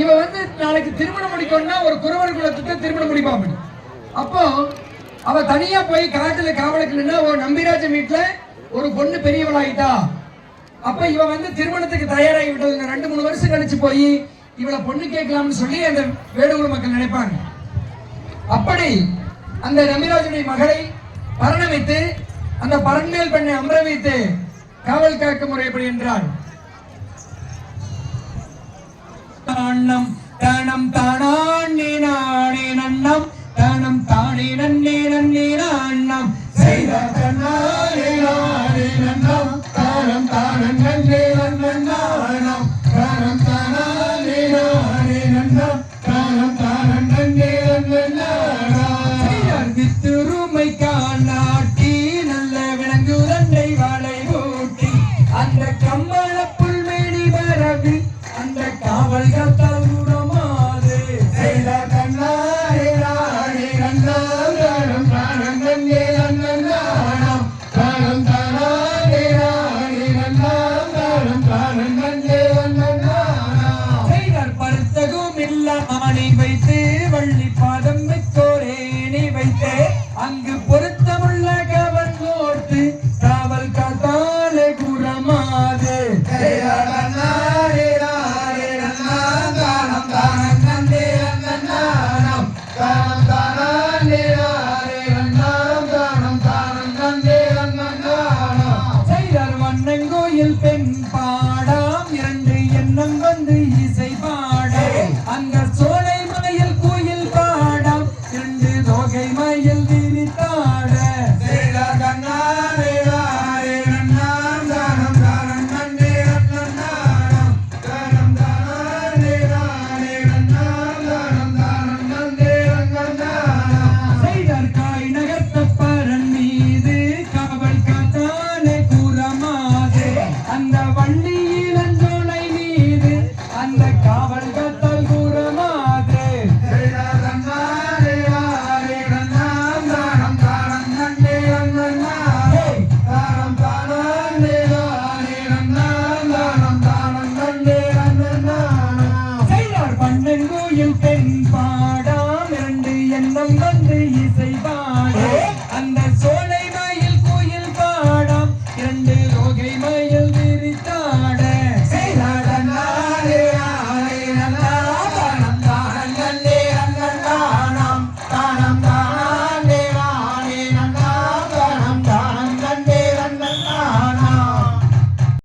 இவ வந்து நாளைக்கு திருமணம் முடிக்கணும்னா ஒரு குறவர் குலத்துக்கு திருமணம் முடிப்பாங்க. அப்போ அவ தனியா போய் காட்டுல காவலுக்கு நின்னா ஒரு நம்பிராஜன் வீட்டுல ஒரு பொண்ணு பெரியவளாயிட்டா. அப்ப இவ வந்து திருமணத்துக்கு தயாராகி விட்டது. 2-3 வருஷம் கழிச்சு போய் இவளை பொண்ணு கேட்கலாம்னு சொல்லி அந்த வேடுகுல மக்கள் நினைப்பாங்க. அப்படி அந்த நம்பிராஜனுடைய மகளை பரண வைத்து அந்த பரண்மேல் பெண்ணை அமர வைத்து காவல் காக்க முறை எப்படி என்றால் தானம் தானம் தானே நானே நன்னம் தானம் தானே நன்னே நன்னே நான்னம் செய்த தன்னானே நானே நன்னம் தானம் தானம் நன்னே நன்னானம் தானம் தானே நானே நன்னம் தானம் தானம் நன்னே நன்னானம் வித்துருமை காணாட்டி நல்ல விலங்கு தண்டை வாழை ஊட்டி அந்த கம்பள புல்மேனி வரவில் அந்த காவல் காத்தால்